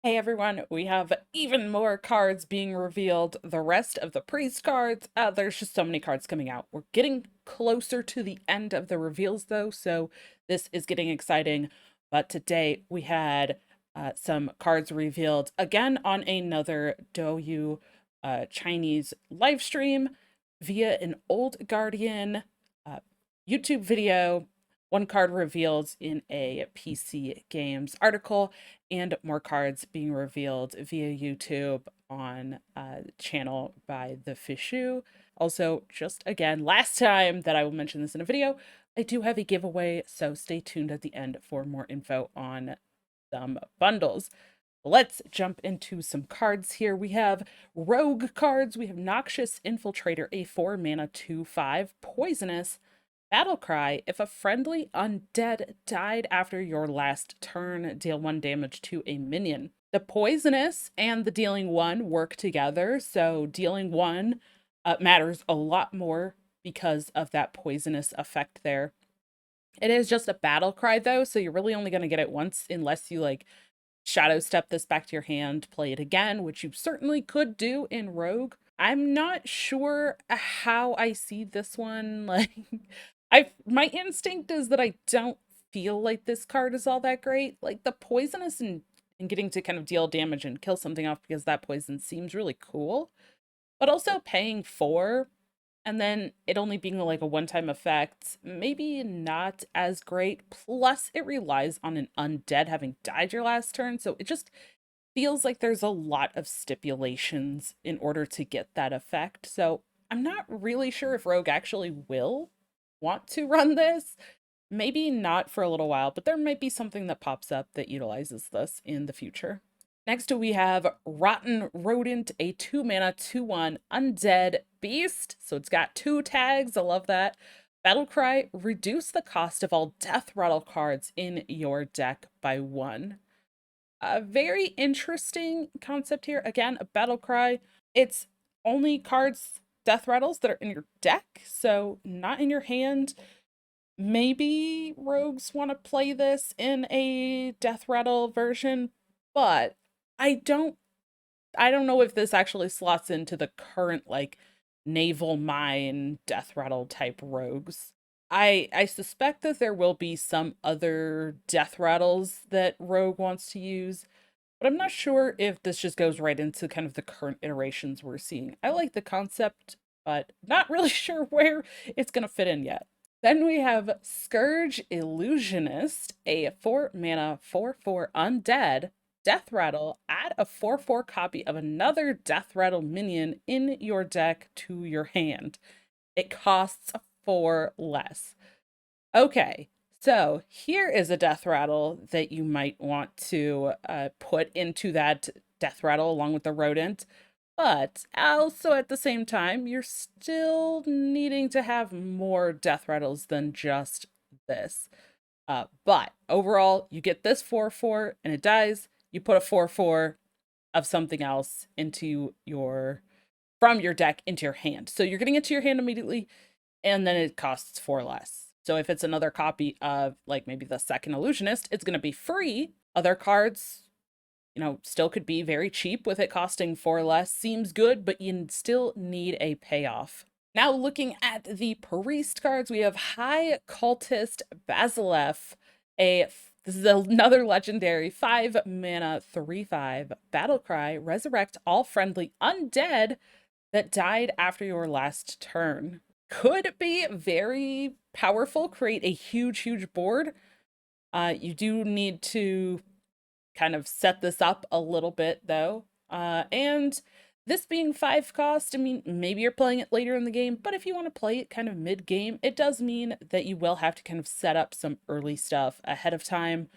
Hey everyone, we have even more cards being revealed. The rest of the priest cards, there's just so many cards coming out. We're getting closer to the end of the reveals though, so this is getting exciting. But today we had some cards revealed again on another Douyu Chinese live stream via an Old Guardian uh, YouTube video. One card revealed in a PC Games article, and more cards being revealed via YouTube on channel by the Fishu. Also, just again, last time that I will mention this in a video, I do have a giveaway, so stay tuned at the end for more info on some bundles. Let's jump into some cards here. We have rogue cards. We have Noxious Infiltrator, a 4 mana 2/5 poisonous. Battle Cry. If a friendly undead died after your last turn, deal 1 damage to a minion. The poisonous and the dealing 1 work together, so dealing 1 matters a lot more because of that poisonous effect there. It is just a battle cry though, so you're really only going to get it once unless you like shadow step this back to your hand, play it again, which you certainly could do in Rogue. I'm not sure how I see this one. Like, my instinct is that I don't feel like this card is all that great. Like the poisonous and getting to kind of deal damage and kill something off because that poison seems really cool. But also paying 4 and then it only being like a one-time effect, maybe not as great. Plus, it relies on an undead having died your last turn, so it just feels like there's a lot of stipulations in order to get that effect. So I'm not really sure if Rogue actually will want to run this. Maybe not for a little while, but there might be something that pops up that utilizes this in the future. Next we have Rotten Rodent, a 2 mana 2/1 undead beast. So it's got 2 tags. I love that. Battlecry, reduce the cost of all death rattle cards in your deck by 1. A very interesting concept here. Again, a Battlecry. It's only cards, death rattles that are in your deck, so not in your hand. Maybe rogues want to play this in a death rattle version, but I don't I don't know if this actually slots into the current like naval mine death rattle type rogues. I suspect that there will be some other death rattles that Rogue wants to use, but I'm not sure if this just goes right into kind of the current iterations we're seeing. I like the concept, but not really sure where it's going to fit in yet. Then we have Scourge Illusionist, a 4 mana 4/4 undead death rattle. Add a 4/4 copy of another death rattle minion in your deck to your hand. It costs 4 less. Okay, so here is a death rattle that you might want to put into that death rattle along with the rodent. But also at the same time, you're still needing to have more death rattles than just this. But overall, you get this 4/4 and it dies. You put a 4/4 of something else into from your deck into your hand. So you're getting it to your hand immediately, and then it costs 4 less. So if it's another copy of like maybe the second illusionist, it's going to be free. Other cards, still could be very cheap with it costing 4 less. Seems good, but you still need a payoff. Now looking at the priest cards, we have High Cultist Basilisk, this is another legendary 5 mana 3/5 battle cry. Resurrect all friendly undead that died after your last turn. Could be very powerful, create a huge board. You do need to kind of set this up a little bit though. And this being 5 cost, I mean, maybe you're playing it later in the game, but if you want to play it kind of mid-game, it does mean that you will have to kind of set up some early stuff ahead of time.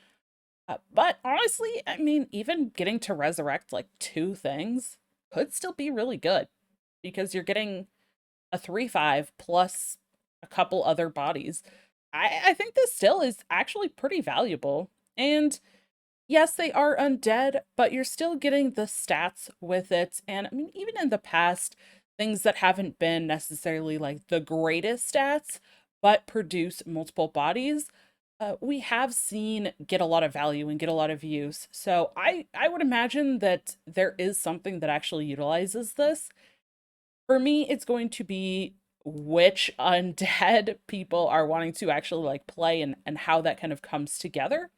But honestly, I mean, even getting to resurrect like 2 things could still be really good because you're getting a 3/5 plus a couple other bodies. I think this still is actually pretty valuable. And yes, they are undead, but you're still getting the stats with it. And I mean, even in the past, things that haven't been necessarily like the greatest stats, but produce multiple bodies, We have seen get a lot of value and get a lot of use. So I would imagine that there is something that actually utilizes this. For me, it's going to be which undead people are wanting to actually like play and how that kind of comes together.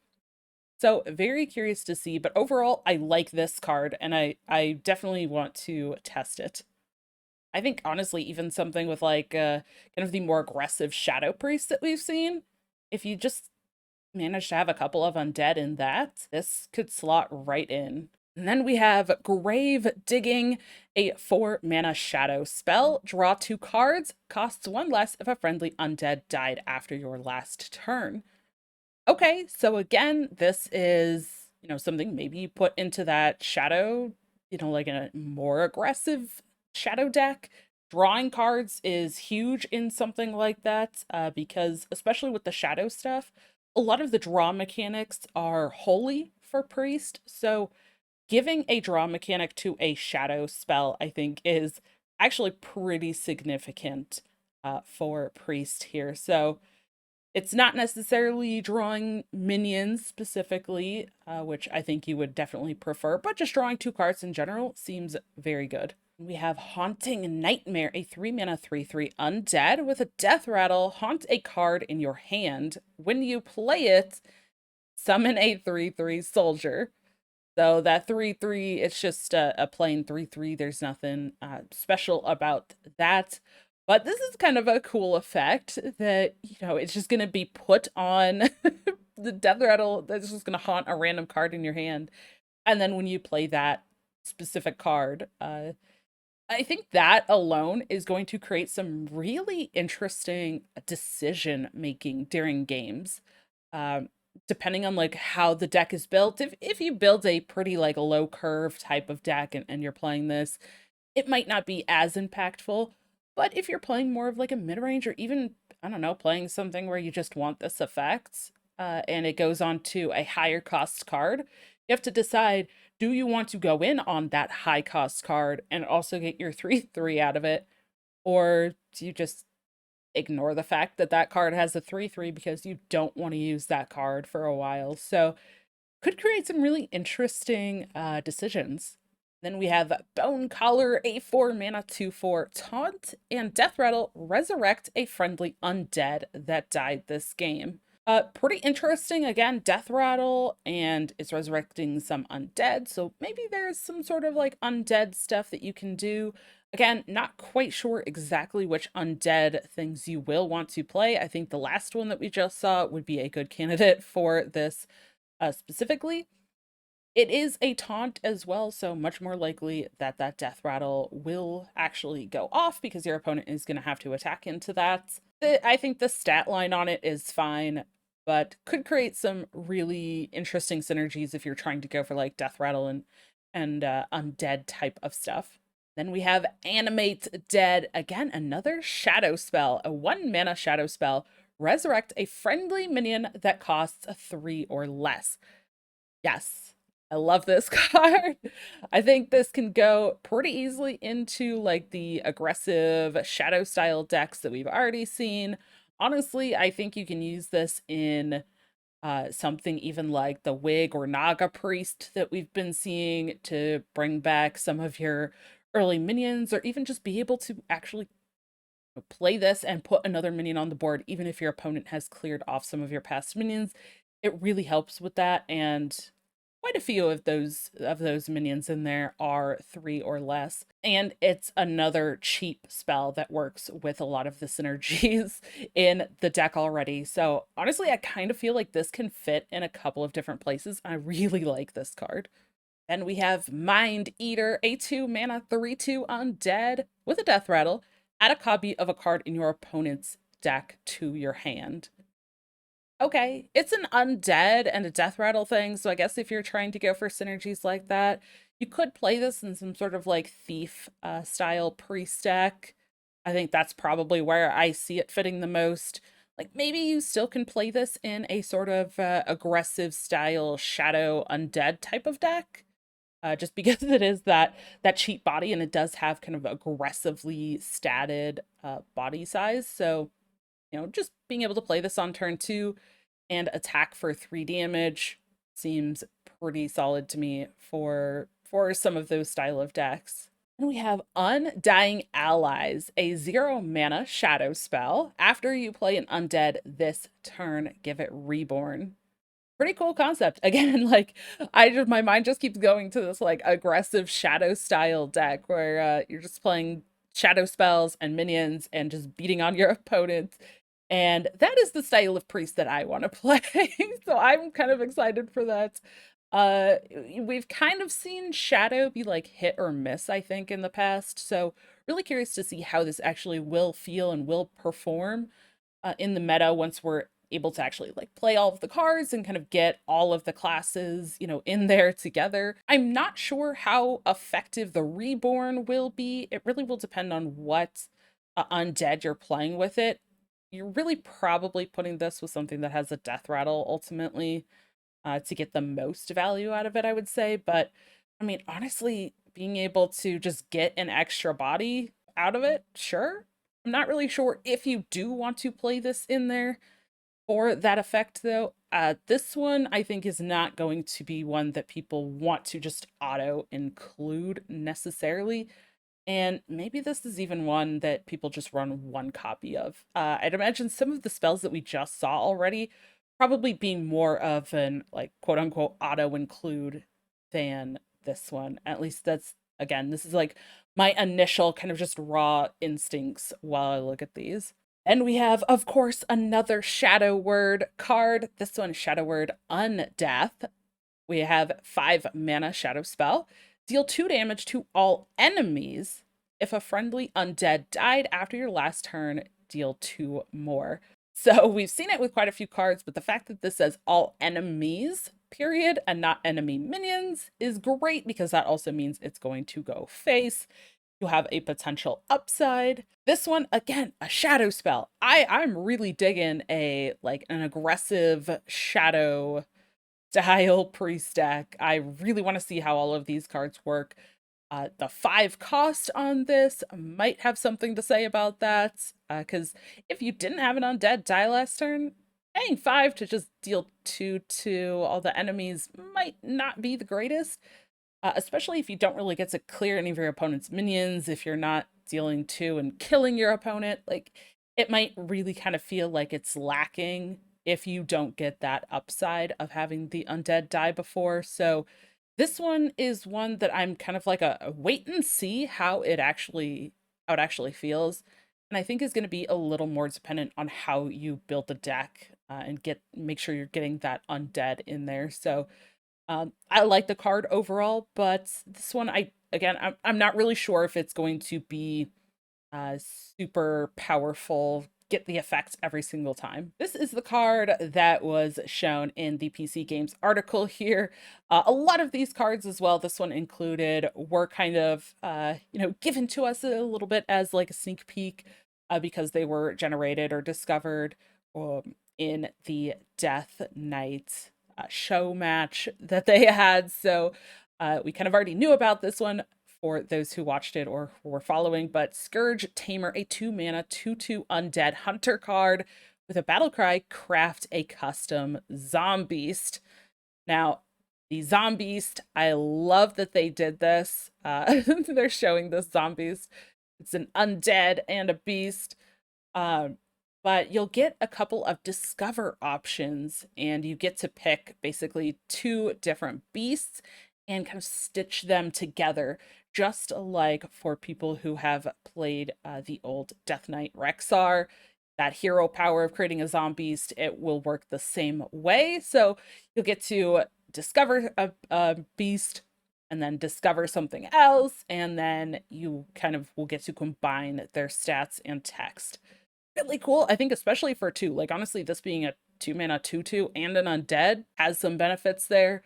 So very curious to see, but overall I like this card and I definitely want to test it. I think honestly even something with like kind of the more aggressive shadow priest that we've seen, if you just manage to have a couple of undead in that, this could slot right in. And then we have Grave Digging, a 4-mana shadow spell. Draw 2 cards, costs 1 less if a friendly undead died after your last turn. Okay, so again, this is, something maybe you put into that shadow, like in a more aggressive shadow deck. Drawing cards is huge in something like that, because especially with the shadow stuff, a lot of the draw mechanics are holy for priest. So giving a draw mechanic to a shadow spell, I think, is actually pretty significant for priest here. So it's not necessarily drawing minions specifically, which I think you would definitely prefer, but just drawing 2 cards in general seems very good. We have Haunting Nightmare, a 3-mana 3/3 undead with a death rattle. Haunt a card in your hand. When you play it, summon a 3/3 soldier. So that 3/3, it's just a plain 3/3. There's nothing special about that. But this is kind of a cool effect that, it's just going to be put on the death rattle that's just going to haunt a random card in your hand. And then when you play that specific card, I think that alone is going to create some really interesting decision making during games. Um, Depending on like how the deck is built, if you build a pretty like low curve type of deck and you're playing this, it might not be as impactful. But if you're playing more of like a mid range or even, I don't know, playing something where you just want this effect, and it goes on to a higher cost card, you have to decide, do you want to go in on that high cost card and also get your 3/3 out of it? Or do you just ignore the fact that that card has a 3/3 because you don't want to use that card for a while? So could create some really interesting decisions. Then we have Bone Collar, a 4-mana 2/4 taunt, and Death Rattle, resurrect a friendly undead that died this game. Pretty interesting. Again, Death Rattle, and it's resurrecting some undead, so maybe there's some sort of like undead stuff that you can do. Again, not quite sure exactly which undead things you will want to play. I think the last one that we just saw would be a good candidate for this specifically. It is a taunt as well, so much more likely that that death rattle will actually go off because your opponent is going to have to attack into that. I think the stat line on it is fine, but could create some really interesting synergies if you're trying to go for like death rattle and undead type of stuff. Then we have Animate Dead, again another shadow spell, a 1-mana shadow spell. Resurrect a friendly minion that costs a 3 or less. Yes, I love this card. I think this can go pretty easily into like the aggressive shadow style decks that we've already seen. Honestly, I think you can use this in something even like the Wig or Naga Priest that we've been seeing to bring back some of your early minions, or even just be able to actually play this and put another minion on the board, even if your opponent has cleared off some of your past minions. It really helps with that, and quite a few of those minions in there are 3 or less. And it's another cheap spell that works with a lot of the synergies in the deck already. So honestly, I kind of feel like this can fit in a couple of different places. I really like this card. Then we have Mind Eater, a 2-mana 3/2 undead with a death rattle. Add a copy of a card in your opponent's deck to your hand. Okay, it's an undead and a death rattle thing, so I guess if you're trying to go for synergies like that, you could play this in some sort of like thief style priest deck. I think that's probably where I see it fitting the most. Like maybe you still can play this in a sort of aggressive style shadow undead type of deck, just because it is that cheap body and it does have kind of aggressively statted body size. So just being able to play this on turn 2 and attack for 3 damage seems pretty solid to me for some of those style of decks. And we have Undying Allies, a 0 mana shadow spell. After you play an undead this turn, give it reborn. Pretty cool concept. Again, like my mind just keeps going to this like aggressive shadow style deck where you're just playing shadow spells and minions and just beating on your opponents. And that is the style of priest that I want to play. So I'm kind of excited for that. Uh we've kind of seen shadow be like hit or miss, I think, in the past. So really curious to see how this actually will feel and will perform in the meta once we're able to actually like play all of the cards and kind of get all of the classes, in there together. I'm not sure how effective the reborn will be. It really will depend on what undead you're playing with it. You're really probably putting this with something that has a death rattle ultimately to get the most value out of it, I would say. But I mean, honestly, being able to just get an extra body out of it, sure. I'm not really sure if you do want to play this in there for that effect, though. This one, I think, is not going to be one that people want to just auto include necessarily. And maybe this is even one that people just run one copy of. I'd imagine some of the spells that we just saw already probably being more of an like quote unquote auto include than this one. At least that's again, this is like my initial kind of just raw instincts while I look at these. And we have, of course, another Shadow Word card. This one, Shadow Word Undeath. We have 5 mana shadow spell. Deal 2 damage to all enemies. If a friendly undead died after your last turn, deal 2 more. So we've seen it with quite a few cards, but the fact that this says all enemies, period, and not enemy minions is great because that also means it's going to go face. You have a potential upside. This one, again, a shadow spell. I'm really digging a like an aggressive shadow style priest deck. I really want to see how all of these cards work. The 5 cost on this might have something to say about that. Because if you didn't have an undead die last turn, paying 5 to just deal 2 to all the enemies might not be the greatest. Especially if you don't really get to clear any of your opponent's minions, if you're not dealing 2 and killing your opponent. Like, it might really kind of feel like it's lacking if you don't get that upside of having the undead die before. So this one is one that I'm kind of like a wait and see how it actually feels. And I think is going to be a little more dependent on how you build the deck and make sure you're getting that undead in there. So I like the card overall, but this one, I'm not really sure if it's going to be super powerful, get the effects every single time. This is the card that was shown in the PC Games article here. A lot of these cards as well, this one included, were kind of, given to us a little bit as like a sneak peek because they were generated or discovered in the Death Knight show match that they had. So we kind of already knew about this one for those who watched it or were following, but Scourge Tamer, a 2 mana 2/2 undead hunter card with a battle cry, craft a custom Zombeast. Now, the Zombeast, I love that they did this. They're showing this Zombeast. It's an undead and a beast. But you'll get a couple of discover options, and you get to pick basically 2 different beasts and kind of stitch them together, just like for people who have played the old Death Knight Rexar. That hero power of creating a Zombeast, it will work the same way. So you'll get to discover a beast and then discover something else, and then you kind of will get to combine their stats and text. Really cool. I think especially for 2. Like honestly, this being a 2 mana 2/2 and an undead has some benefits there.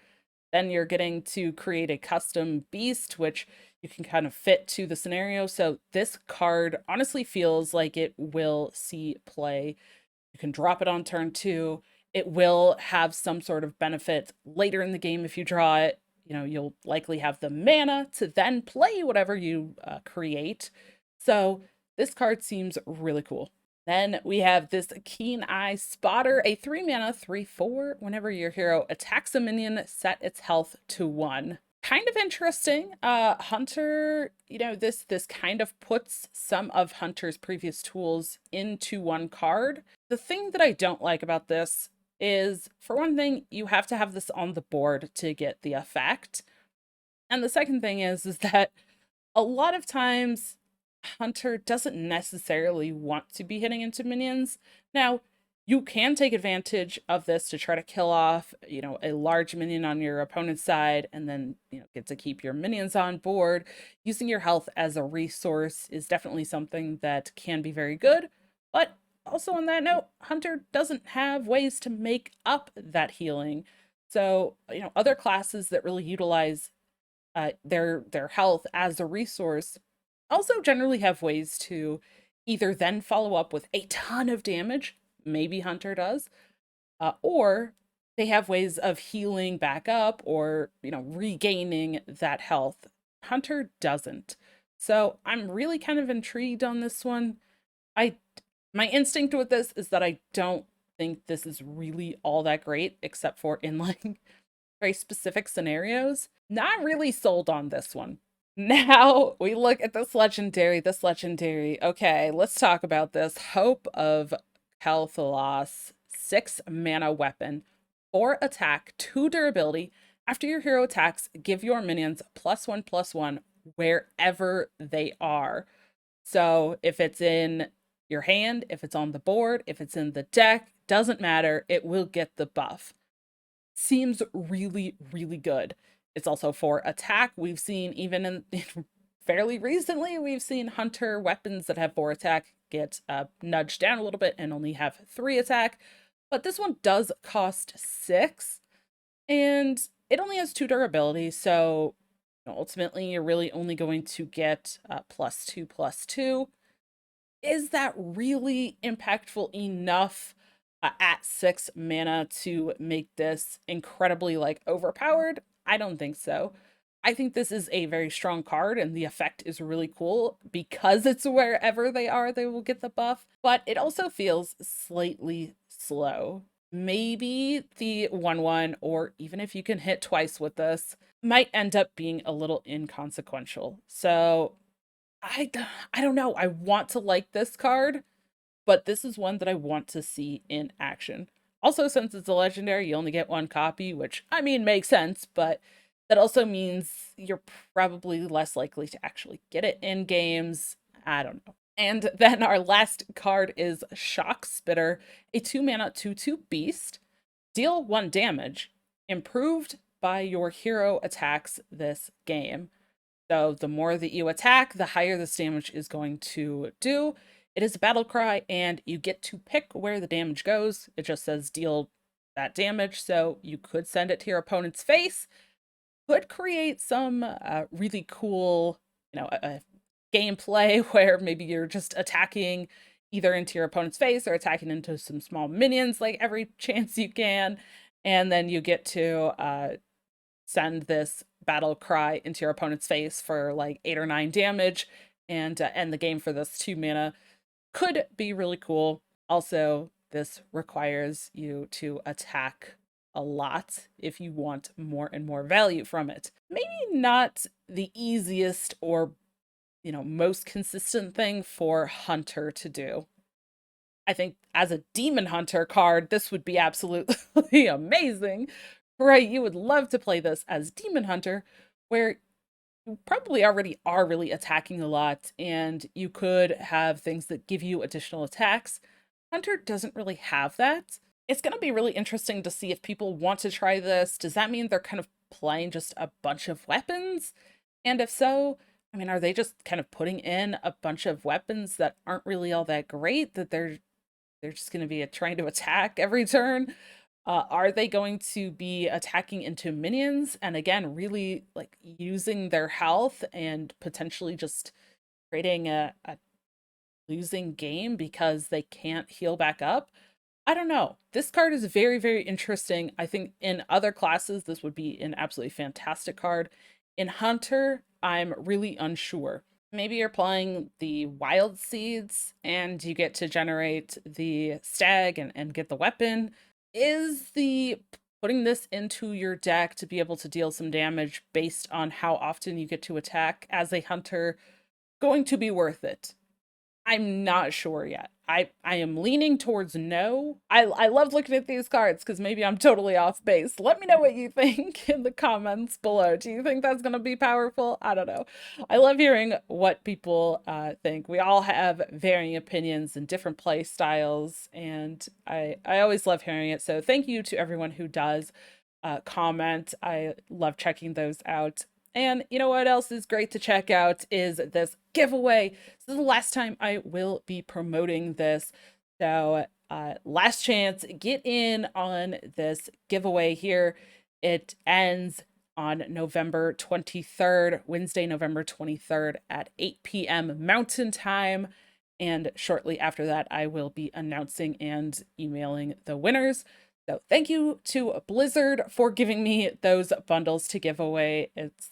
Then you're getting to create a custom beast, which you can kind of fit to the scenario. So this card honestly feels like it will see play. You can drop it on turn 2. It will have some sort of benefit later in the game if you draw it. You'll likely have the mana to then play whatever you create. So this card seems really cool. Then we have this Keen Eye Spotter, a 3 mana 3/4. Whenever your hero attacks a minion, set its health to 1. Kind of interesting. Hunter, this kind of puts some of Hunter's previous tools into one card. The thing that I don't like about this is, for one thing, you have to have this on the board to get the effect. And the second thing is that a lot of times Hunter doesn't necessarily want to be hitting into minions. Now, you can take advantage of this to try to kill off, a large minion on your opponent's side and then, get to keep your minions on board. Using your health as a resource is definitely something that can be very good. But also on that note, Hunter doesn't have ways to make up that healing. So, other classes that really utilize their health as a resource also generally have ways to either then follow up with a ton of damage, maybe Hunter does, or they have ways of healing back up or, regaining that health. Hunter doesn't. So I'm really kind of intrigued on this one. My instinct with this is that I don't think this is really all that great, except for in like very specific scenarios. Not really sold on this one. Now we look at this legendary. Okay, let's talk about this. Hope of Kel'Thuz's 6 mana weapon, 4 attack, 2 durability. After your hero attacks, give your minions +1/+1 wherever they are. So if it's in your hand, if it's on the board, if it's in the deck, doesn't matter, it will get the buff. Seems really, really good. It's also for attack. We've seen even in fairly recently, we've seen Hunter weapons that have 4 attack get nudged down a little bit and only have 3 attack. But this one does cost 6, and it only has 2 durability, so ultimately you're really only going to get +2/+2. Is that really impactful enough at 6 mana to make this incredibly overpowered? I don't think so. I think this is a very strong card and the effect is really cool because it's wherever they are, they will get the buff, but it also feels slightly slow. Maybe the 1/1, or even if you can hit twice with this, might end up being a little inconsequential. So I, I don't know. I want to like this card, but this is one that I want to see in action. Also, since it's a legendary, you only get 1 copy, which, I mean, makes sense, but that also means you're probably less likely to actually get it in games. I don't know. And then our last card is Shock Spitter, a 2 mana 2/2 beast. Deal 1 damage. Improved by your hero attacks this game. So the more that you attack, the higher this damage is going to do. It is a battle cry, and you get to pick where the damage goes. It just says deal that damage, so you could send it to your opponent's face. Could create some really cool, gameplay where maybe you're just attacking either into your opponent's face or attacking into some small minions like every chance you can. And then you get to send this battle cry into your opponent's face for like 8 or 9 damage and end the game for this 2 mana. Could be really cool. Also, this requires you to attack a lot if you want more and more value from it. Maybe not the easiest or, most consistent thing for Hunter to do. I think as a Demon Hunter card, this would be absolutely amazing, right? You would love to play this as Demon Hunter, where you probably already are really attacking a lot, and you could have things that give you additional attacks. Hunter doesn't really have that. It's going to be really interesting to see if people want to try this. Does that mean they're kind of playing just a bunch of weapons? And if so, I mean, are they just kind of putting in a bunch of weapons that aren't really all that great, that they're just going to be trying to attack every turn? Are they going to be attacking into minions and again really using their health and potentially just creating a losing game because they can't heal back up? I don't know. This card is very, very interesting. I think in other classes this would be an absolutely fantastic card. In Hunter, I'm really unsure. Maybe you're playing the wild seeds and you get to generate the stag and get the weapon. Is the putting this into your deck to be able to deal some damage based on how often you get to attack as a hunter going to be worth it? I'm not sure yet. I am leaning towards no. I love looking at these cards because maybe I'm totally off base. Let me know what you think in the comments below. Do you think that's going to be powerful? I don't know. I love hearing what people think. We all have varying opinions and different play styles, and I always love hearing it. So thank you to everyone who does comment. I love checking those out. And you know what else is great to check out is this giveaway. This is the last time I will be promoting this. So last chance, get in on this giveaway here. It ends on November 23rd, Wednesday, November 23rd at 8 p.m. Mountain Time. And shortly after that, I will be announcing and emailing the winners. So thank you to Blizzard for giving me those bundles to give away. It's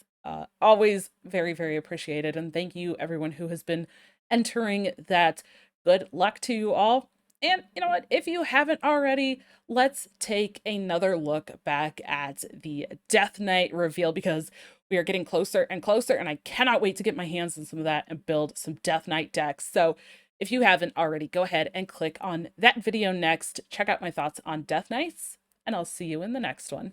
always very, very appreciated. And thank you, everyone who has been entering that. Good luck to you all. And you know what? If you haven't already, let's take another look back at the Death Knight reveal because we are getting closer and closer, and I cannot wait to get my hands on some of that and build some Death Knight decks. So if you haven't already, go ahead and click on that video next. Check out my thoughts on Death Knights, and I'll see you in the next one.